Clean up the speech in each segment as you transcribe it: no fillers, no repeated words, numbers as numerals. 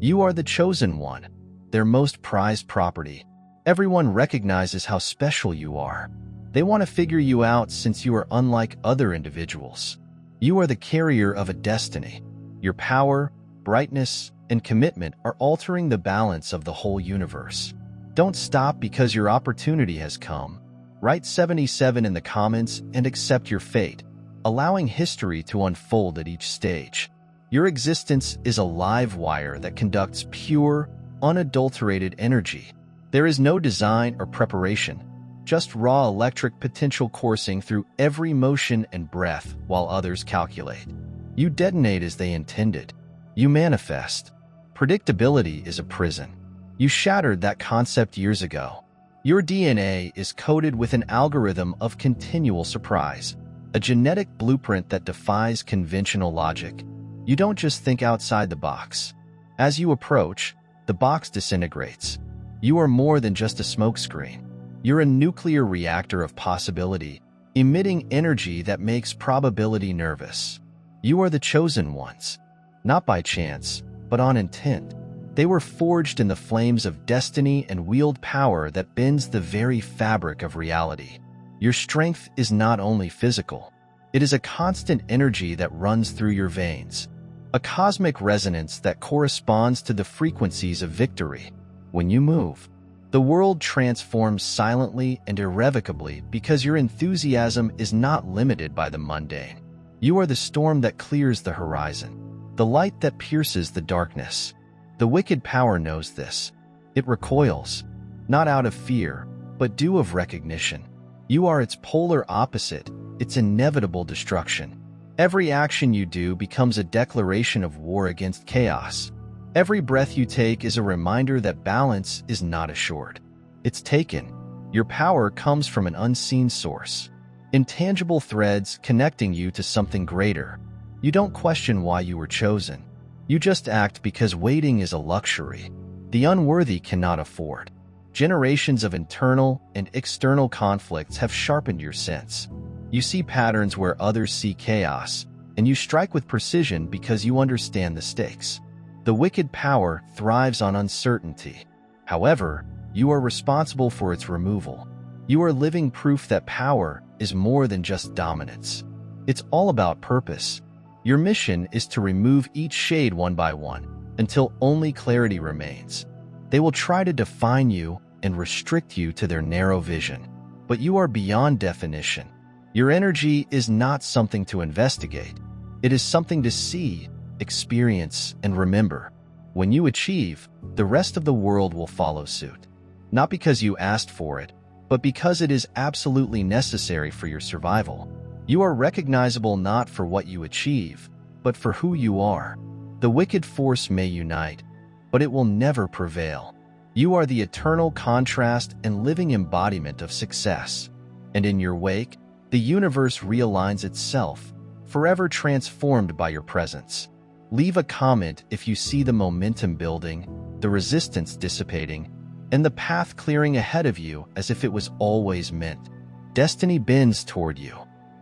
You are the chosen one, their most prized property. Everyone recognizes how special you are. They want to figure you out since you are unlike other individuals. You are the carrier of a destiny. Your power, brightness, and commitment are altering the balance of the whole universe. Don't stop because your opportunity has come. Write 77 in the comments and accept your fate, allowing history to unfold at each stage. Your existence is a live wire that conducts pure, unadulterated energy. There is no design or preparation, just raw electric potential coursing through every motion and breath while others calculate. You detonate as they intended. You manifest. Predictability is a prison. You shattered that concept years ago. Your DNA is coded with an algorithm of continual surprise, a genetic blueprint that defies conventional logic. You don't just think outside the box. As you approach, the box disintegrates. You are more than just a smokescreen. You're a nuclear reactor of possibility, emitting energy that makes probability nervous. You are the chosen ones, not by chance, but on intent. They were forged in the flames of destiny and wield power that bends the very fabric of reality. Your strength is not only physical, it is a constant energy that runs through your veins, a cosmic resonance that corresponds to the frequencies of victory. When you move, the world transforms silently and irrevocably because your enthusiasm is not limited by the mundane. You are the storm that clears the horizon, the light that pierces the darkness. The wicked power knows this. It recoils, not out of fear, but due of recognition. You are its polar opposite, its inevitable destruction. Every action you do becomes a declaration of war against chaos. Every breath you take is a reminder that balance is not assured. It's taken. Your power comes from an unseen source. Intangible threads connecting you to something greater. You don't question why you were chosen. You just act because waiting is a luxury the unworthy cannot afford. Generations of internal and external conflicts have sharpened your sense. You see patterns where others see chaos, and you strike with precision because you understand the stakes. The wicked power thrives on uncertainty. However, you are responsible for its removal. You are living proof that power is more than just dominance. It's all about purpose. Your mission is to remove each shade one by one until only clarity remains. They will try to define you and restrict you to their narrow vision, but you are beyond definition. Your energy is not something to investigate. It is something to see, experience, and remember. When you achieve, the rest of the world will follow suit. Not because you asked for it, but because it is absolutely necessary for your survival. You are recognizable not for what you achieve, but for who you are. The wicked force may unite, but it will never prevail. You are the eternal contrast and living embodiment of success. And in your wake, the universe realigns itself, forever transformed by your presence. Leave a comment if you see the momentum building, the resistance dissipating, and the path clearing ahead of you as if it was always meant. Destiny bends toward you.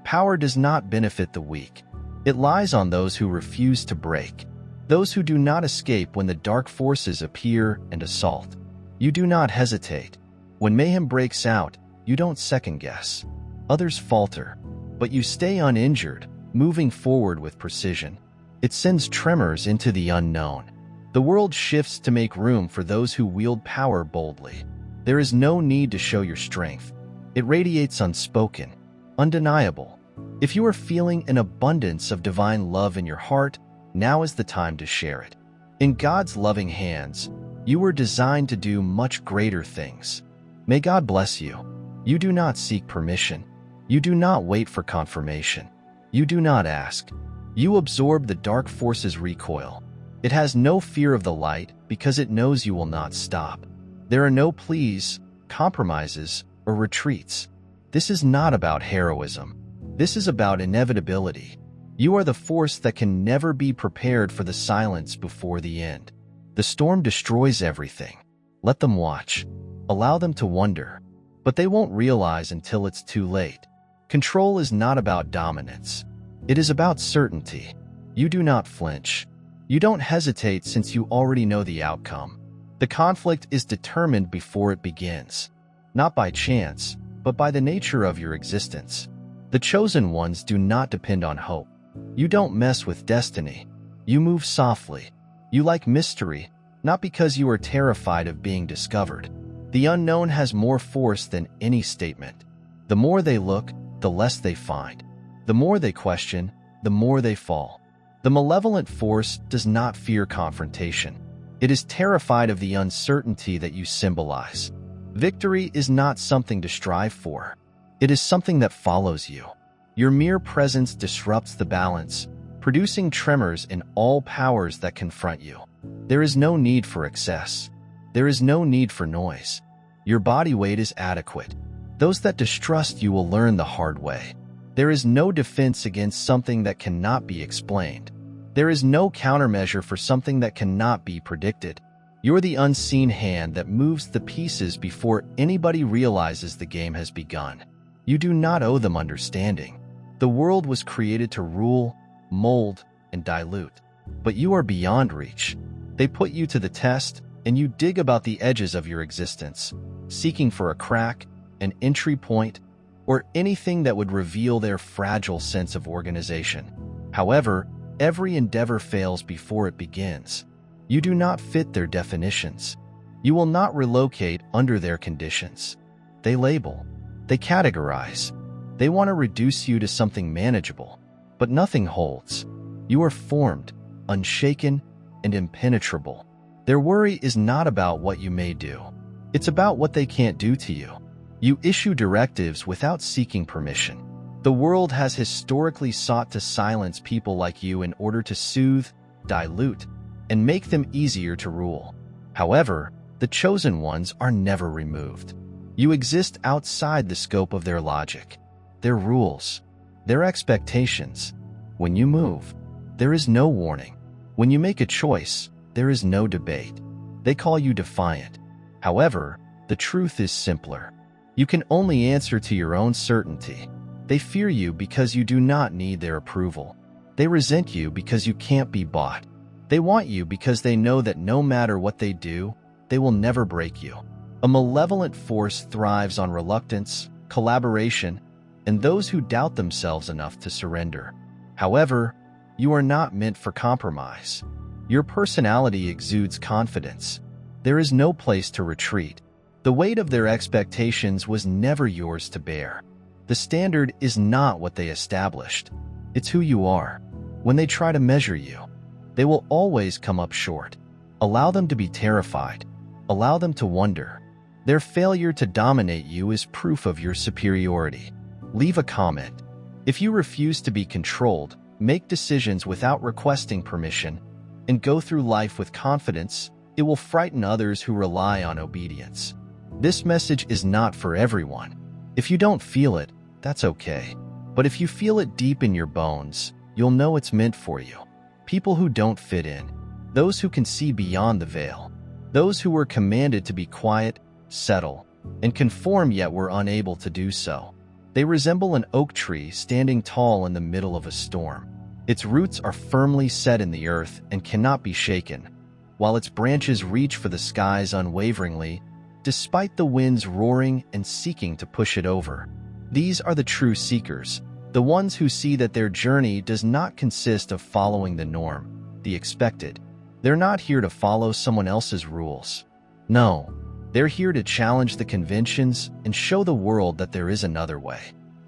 Power does not benefit the weak. It lies on those who refuse to break, those who do not escape when the dark forces appear and assault. You do not hesitate. When mayhem breaks out, you don't second-guess. Others falter, but you stay uninjured, moving forward with precision. It sends tremors into the unknown. The world shifts to make room for those who wield power boldly. There is no need to show your strength. It radiates unspoken, undeniable. If you are feeling an abundance of divine love in your heart, now is the time to share it. In God's loving hands, you were designed to do much greater things. May God bless you. You do not seek permission. You do not wait for confirmation. You do not ask. You absorb the dark force's recoil. It has no fear of the light because it knows you will not stop. There are no pleas, compromises, or retreats. This is not about heroism. This is about inevitability. You are the force that can never be prepared for the silence before the end. The storm destroys everything. Let them watch. Allow them to wonder. But they won't realize until it's too late. Control is not about dominance. It is about certainty. You do not flinch. You don't hesitate since you already know the outcome. The conflict is determined before it begins, not by chance, but by the nature of your existence. The chosen ones do not depend on hope. You don't mess with destiny. You move softly. You like mystery, not because you are terrified of being discovered. The unknown has more force than any statement. The more they look, the less they find. The more they question, the more they fall. The malevolent force does not fear confrontation. It is terrified of the uncertainty that you symbolize. Victory is not something to strive for. It is something that follows you. Your mere presence disrupts the balance, producing tremors in all powers that confront you. There is no need for excess. There is no need for noise. Your body weight is adequate. Those that distrust you will learn the hard way. There is no defense against something that cannot be explained. There is no countermeasure for something that cannot be predicted. You're the unseen hand that moves the pieces before anybody realizes the game has begun. You do not owe them understanding. The world was created to rule, mold, and dilute. But you are beyond reach. They put you to the test, and you dig about the edges of your existence, seeking for a crack, an entry point, or anything that would reveal their fragile sense of organization. However, every endeavor fails before it begins. You do not fit their definitions. You will not relocate under their conditions. They label. They categorize. They want to reduce you to something manageable, but nothing holds. You are formed, unshaken, and impenetrable. Their worry is not about what you may do. It's about what they can't do to you. You issue directives without seeking permission. The world has historically sought to silence people like you in order to soothe, dilute, and make them easier to rule. However, the chosen ones are never removed. You exist outside the scope of their logic, their rules, their expectations. When you move, there is no warning. When you make a choice, there is no debate. They call you defiant. However, the truth is simpler. You can only answer to your own certainty. They fear you because you do not need their approval. They resent you because you can't be bought. They want you because they know that no matter what they do, they will never break you. A malevolent force thrives on reluctance, collaboration, and those who doubt themselves enough to surrender. However, you are not meant for compromise. Your personality exudes confidence. There is no place to retreat. The weight of their expectations was never yours to bear. The standard is not what they established. It's who you are. When they try to measure you, they will always come up short. Allow them to be terrified. Allow them to wonder. Their failure to dominate you is proof of your superiority. Leave a comment. If you refuse to be controlled, make decisions without requesting permission, and go through life with confidence, it will frighten others who rely on obedience. This message is not for everyone. If you don't feel it, that's okay. But if you feel it deep in your bones, you'll know it's meant for you. People who don't fit in, those who can see beyond the veil, those who were commanded to be quiet, settle, and conform yet were unable to do so. They resemble an oak tree standing tall in the middle of a storm. Its roots are firmly set in the earth and cannot be shaken, while its branches reach for the skies unwaveringly, despite the winds roaring and seeking to push it over. These are the true seekers, the ones who see that their journey does not consist of following the norm, the expected. They're not here to follow someone else's rules. No, they're here to challenge the conventions and show the world that there is another way.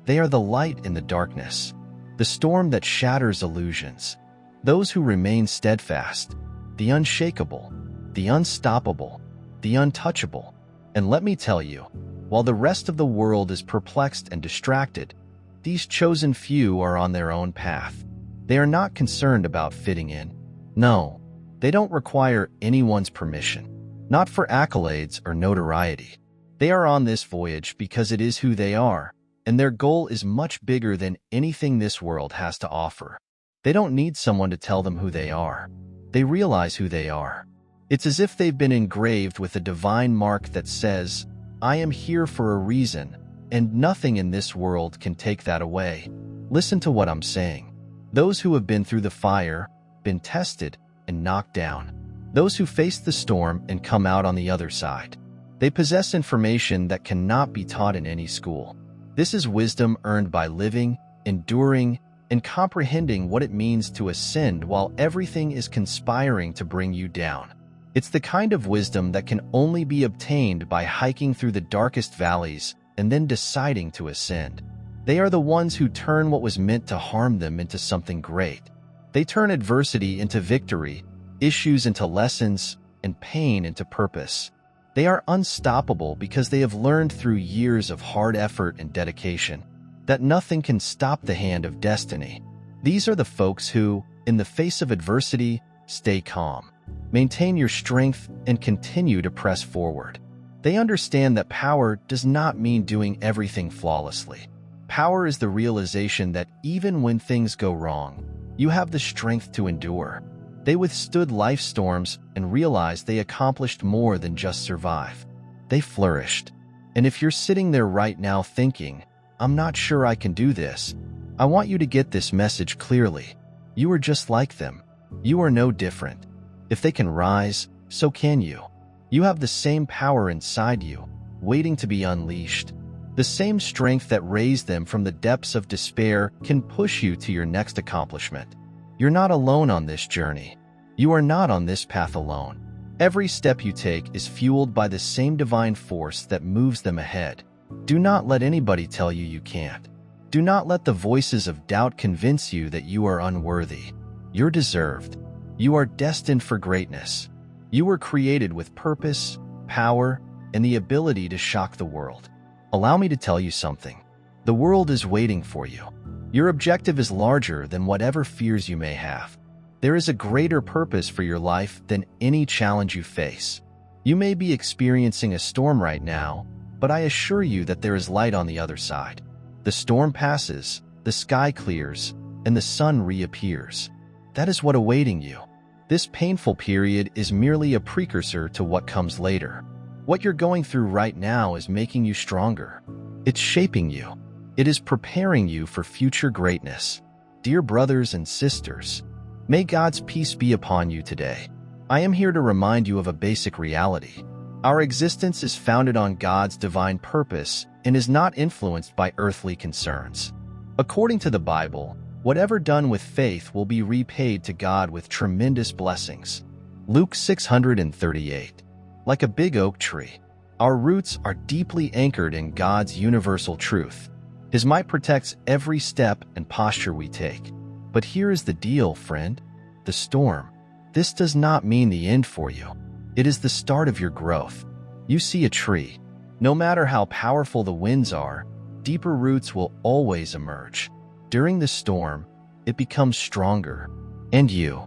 They are the light in the darkness, the storm that shatters illusions, those who remain steadfast, the unshakable, the unstoppable, the untouchable. And let me tell you, while the rest of the world is perplexed and distracted, these chosen few are on their own path. They are not concerned about fitting in. No, they don't require anyone's permission, not for accolades or notoriety. They are on this voyage because it is who they are, and their goal is much bigger than anything this world has to offer. They don't need someone to tell them who they are. They realize who they are. It's as if they've been engraved with a divine mark that says, "I am here for a reason, and nothing in this world can take that away." Listen to what I'm saying. Those who have been through the fire, been tested, and knocked down. Those who face the storm and come out on the other side. They possess information that cannot be taught in any school. This is wisdom earned by living, enduring, and comprehending what it means to ascend while everything is conspiring to bring you down. It's the kind of wisdom that can only be obtained by hiking through the darkest valleys and then deciding to ascend. They are the ones who turn what was meant to harm them into something great. They turn adversity into victory, issues into lessons, and pain into purpose. They are unstoppable because they have learned through years of hard effort and dedication that nothing can stop the hand of destiny. These are the folks who, in the face of adversity, stay calm, maintain your strength, and continue to press forward. They understand that power does not mean doing everything flawlessly. Power is the realization that even when things go wrong, you have the strength to endure. They withstood life's storms and realized they accomplished more than just survive. They flourished. And if you're sitting there right now thinking, "I'm not sure I can do this," I want you to get this message clearly. You are just like them. You are no different. If they can rise, so can you. You have the same power inside you, waiting to be unleashed. The same strength that raised them from the depths of despair can push you to your next accomplishment. You're not alone on this journey. You are not on this path alone. Every step you take is fueled by the same divine force that moves them ahead. Do not let anybody tell you you can't. Do not let the voices of doubt convince you that you are unworthy. You're deserved. You are destined for greatness. You were created with purpose, power, and the ability to shock the world. Allow me to tell you something. The world is waiting for you. Your objective is larger than whatever fears you may have. There is a greater purpose for your life than any challenge you face. You may be experiencing a storm right now, but I assure you that there is light on the other side. The storm passes, the sky clears, and the sun reappears. That is what awaiting you. This painful period is merely a precursor to what comes later. What you're going through right now is making you stronger. It's shaping you. It is preparing you for future greatness. Dear brothers and sisters, may God's peace be upon you today. I am here to remind you of a basic reality. Our existence is founded on God's divine purpose and is not influenced by earthly concerns. According to the Bible, whatever done with faith will be repaid to God with tremendous blessings. Luke 638. Like a big oak tree, our roots are deeply anchored in God's universal truth. His might protects every step and posture we take. But here is the deal, friend. The storm. This does not mean the end for you. It is the start of your growth. You see a tree. No matter how powerful the winds are, deeper roots will always emerge. During the storm, it becomes stronger. And you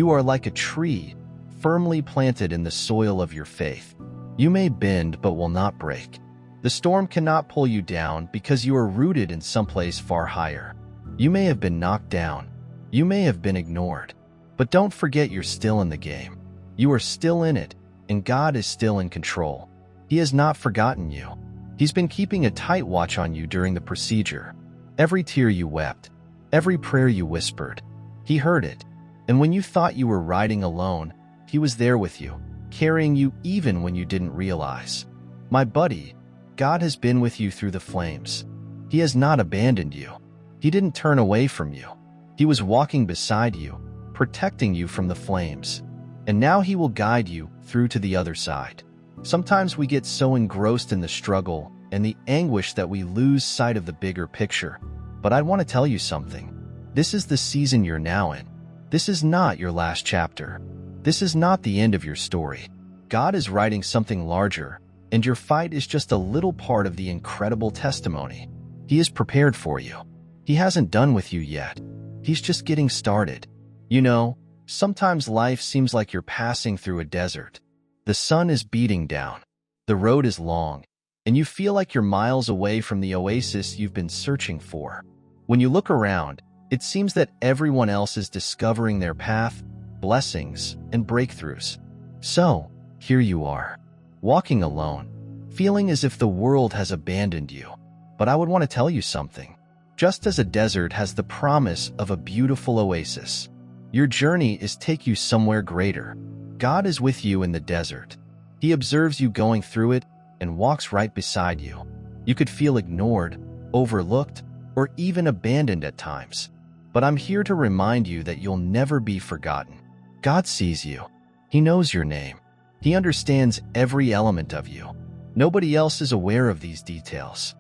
are like a tree, firmly planted in the soil of your faith. You may bend but will not break. The storm cannot pull you down because you are rooted in someplace far higher. You may have been knocked down. You may have been ignored. But don't forget you're still in the game. You are still in it, and God is still in control. He has not forgotten you. He's been keeping a tight watch on you during the procedure. Every tear you wept, every prayer you whispered, He heard it. And when you thought you were riding alone, He was there with you, carrying you even when you didn't realize. My buddy, God has been with you through the flames. He has not abandoned you. He didn't turn away from you. He was walking beside you, protecting you from the flames. And now He will guide you through to the other side. Sometimes we get so engrossed in the struggle and the anguish that we lose sight of the bigger picture. But I want to tell you something. This is the season you're now in. This is not your last chapter. This is not the end of your story. God is writing something larger, and your fight is just a little part of the incredible testimony. He is prepared for you. He hasn't done with you yet. He's just getting started. You know, sometimes life seems like you're passing through a desert. The sun is beating down. The road is long, and you feel like you're miles away from the oasis you've been searching for. When you look around, it seems that everyone else is discovering their path, blessings, and breakthroughs. So, here you are, walking alone, feeling as if the world has abandoned you. But I would want to tell you something. Just as a desert has the promise of a beautiful oasis, Your journey is take you somewhere greater. God is with you in the desert. He observes you going through it and walks right beside you. You could feel ignored, overlooked, or even abandoned at times. But I'm here to remind you that you'll never be forgotten. God sees you. He knows your name. He understands every element of you. Nobody else is aware of these details.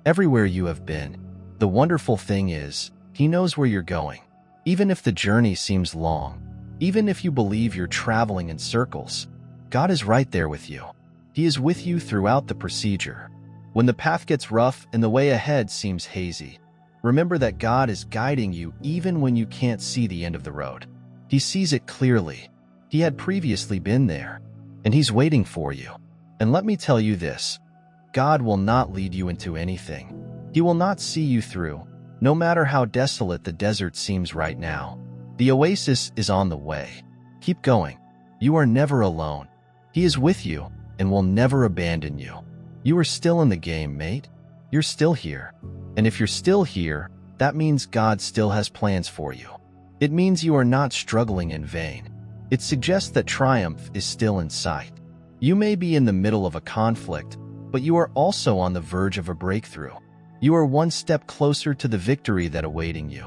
Everywhere you have been, the wonderful thing is, He knows where you're going. Even if the journey seems long, even if you believe you're traveling in circles, God is right there with you. He is with you throughout the procedure. When the path gets rough and the way ahead seems hazy, remember that God is guiding you even when you can't see the end of the road. He sees it clearly. He had previously been there, and He's waiting for you. And let me tell you this, God will not lead you into anything. He will not see you through, no matter how desolate the desert seems right now. The oasis is on the way. Keep going. You are never alone. He is with you and will never abandon you. You are still in the game, mate. You're still here. And if you're still here, that means God still has plans for you. It means you are not struggling in vain. It suggests that triumph is still in sight. You may be in the middle of a conflict, but you are also on the verge of a breakthrough. You are one step closer to the victory that's awaiting you.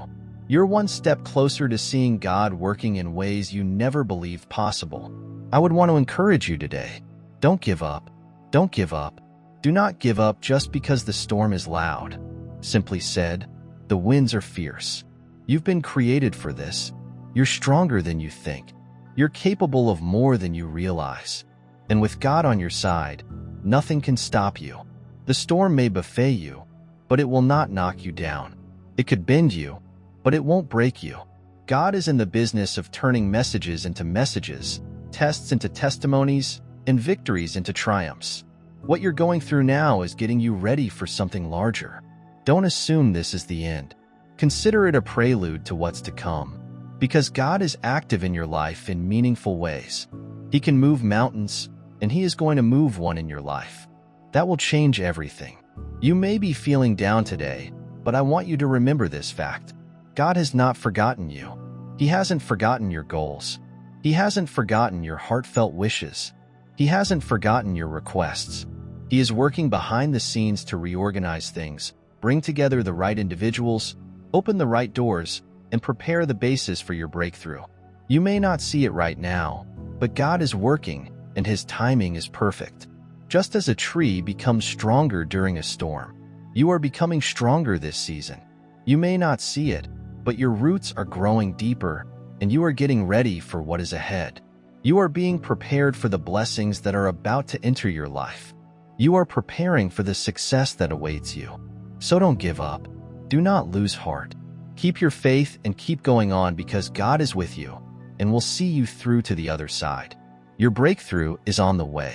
You're one step closer to seeing God working in ways you never believed possible. I would want to encourage you today. Don't give up. Don't give up. Do not give up just because the storm is loud. Simply said, the winds are fierce. You've been created for this. You're stronger than you think. You're capable of more than you realize. And with God on your side, nothing can stop you. The storm may buffet you, but it will not knock you down. It could bend you, but it won't break you. God is in the business of turning messages into messages, tests into testimonies, and victories into triumphs. What you're going through now is getting you ready for something larger. Don't assume this is the end. Consider it a prelude to what's to come, because God is active in your life in meaningful ways. He can move mountains, and He is going to move one in your life. That will change everything. You may be feeling down today, but I want you to remember this fact. God has not forgotten you. He hasn't forgotten your goals. He hasn't forgotten your heartfelt wishes. He hasn't forgotten your requests. He is working behind the scenes to reorganize things, bring together the right individuals, open the right doors, and prepare the basis for your breakthrough. You may not see it right now, but God is working, and His timing is perfect. Just as a tree becomes stronger during a storm, you are becoming stronger this season. You may not see it, but your roots are growing deeper, and you are getting ready for what is ahead. You are being prepared for the blessings that are about to enter your life. You are preparing for the success that awaits you. So don't give up. Do not lose heart. Keep your faith and keep going on because God is with you and will see you through to the other side. Your breakthrough is on the way.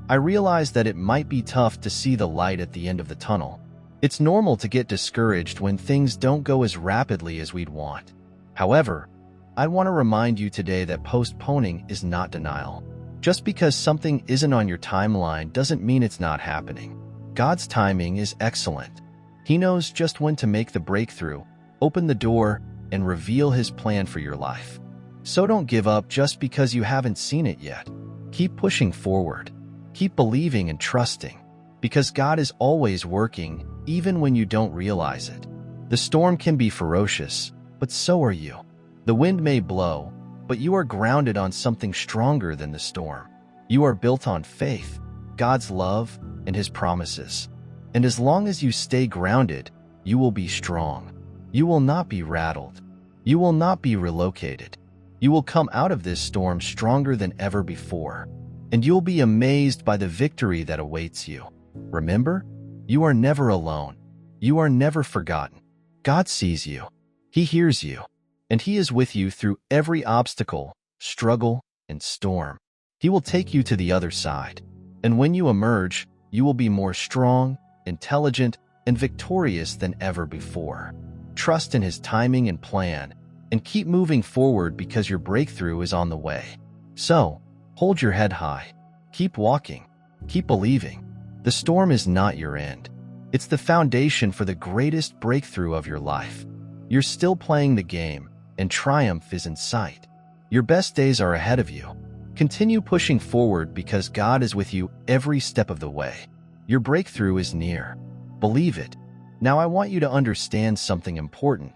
I realize that it might be tough to see the light at the end of the tunnel. It's normal to get discouraged when things don't go as rapidly as we'd want. However, I want to remind you today that postponing is not denial. Just because something isn't on your timeline doesn't mean it's not happening. God's timing is excellent. He knows just when to make the breakthrough, open the door, and reveal His plan for your life. So don't give up just because you haven't seen it yet. Keep pushing forward. Keep believing and trusting, because God is always working, even when you don't realize it. The storm can be ferocious, but so are you. The wind may blow, but you are grounded on something stronger than the storm. You are built on faith, God's love, and His promises. And as long as you stay grounded, you will be strong. You will not be rattled. You will not be relocated. You will come out of this storm stronger than ever before, and you'll be amazed by the victory that awaits you. Remember, you are never alone. You are never forgotten. God sees you. He hears you. And He is with you through every obstacle, struggle, and storm. He will take you to the other side. And when you emerge, you will be more strong, intelligent, and victorious than ever before. Trust in His timing and plan, and keep moving forward because your breakthrough is on the way. So, hold your head high. Keep walking. Keep believing. The storm is not your end. It's the foundation for the greatest breakthrough of your life. You're still playing the game, and triumph is in sight. Your best days are ahead of you. Continue pushing forward because God is with you every step of the way. Your breakthrough is near. Believe it. Now I want you to understand something important.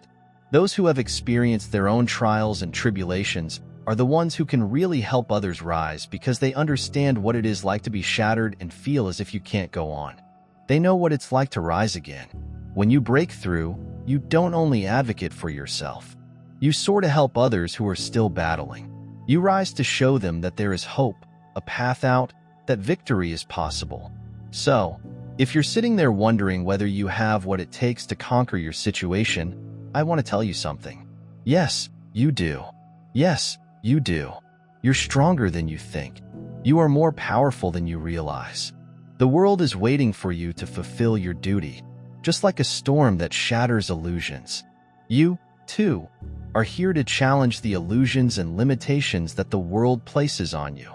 Those who have experienced their own trials and tribulations are the ones who can really help others rise because they understand what it is like to be shattered and feel as if you can't go on. They know what it's like to rise again. When you break through, you don't only advocate for yourself. You soar to help others who are still battling. You rise to show them that there is hope, a path out, that victory is possible. So, if you're sitting there wondering whether you have what it takes to conquer your situation, I want to tell you something. Yes, you do. Yes, you do. You're stronger than you think. You are more powerful than you realize. The world is waiting for you to fulfill your duty, just like a storm that shatters illusions. You, too, are here to challenge the illusions and limitations that the world places on you.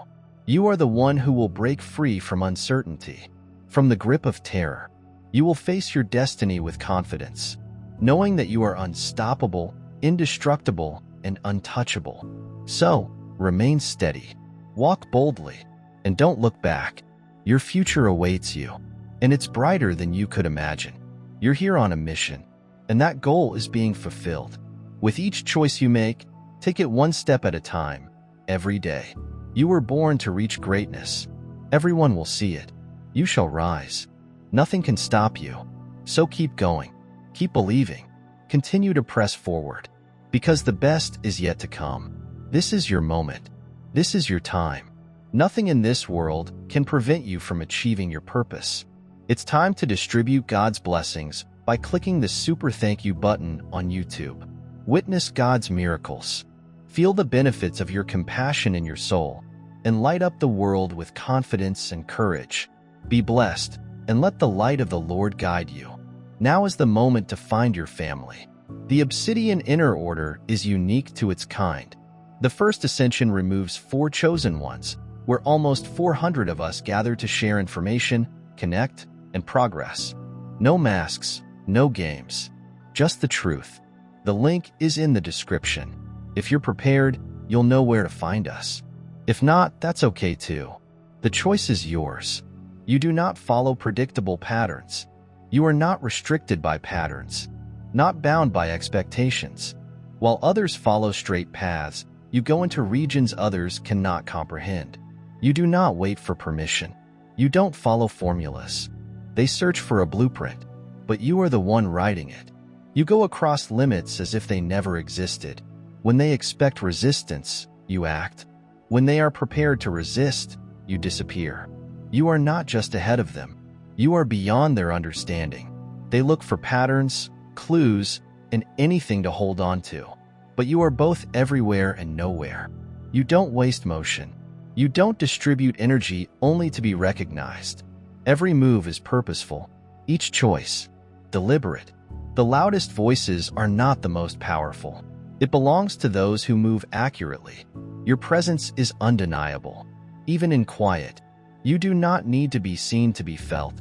You are the one who will break free from uncertainty, from the grip of terror. You will face your destiny with confidence, knowing that you are unstoppable, indestructible, and untouchable. So, remain steady, walk boldly, and don't look back. Your future awaits you, and it's brighter than you could imagine. You're here on a mission, and that goal is being fulfilled. With each choice you make, take it one step at a time, every day. You were born to reach greatness. Everyone will see it. You shall rise. Nothing can stop you. So keep going. Keep believing. Continue to press forward, because the best is yet to come. This is your moment. This is your time. Nothing in this world can prevent you from achieving your purpose. It's time to distribute God's blessings by clicking the super thank you button on YouTube. Witness God's miracles. Feel the benefits of your compassion in your soul, and light up the world with confidence and courage. Be blessed, and let the light of the Lord guide you. Now is the moment to find your family. The Obsidian Inner Order is unique to its kind. The first ascension removes 4 chosen ones, where almost 400 of us gather to share information, connect, and progress. No masks, no games, just the truth. The link is in the description. If you're prepared, you'll know where to find us. If not, that's okay too. The choice is yours. You do not follow predictable patterns. You are not restricted by patterns, not bound by expectations. While others follow straight paths, you go into regions others cannot comprehend. You do not wait for permission. You don't follow formulas. They search for a blueprint, but you are the one writing it. You go across limits as if they never existed. When they expect resistance, you act. When they are prepared to resist, you disappear. You are not just ahead of them. You are beyond their understanding. They look for patterns, clues, and anything to hold on to. But you are both everywhere and nowhere. You don't waste motion. You don't distribute energy only to be recognized. Every move is purposeful, each choice deliberate. The loudest voices are not the most powerful. It belongs to those who move accurately. Your presence is undeniable. Even in quiet, you do not need to be seen to be felt.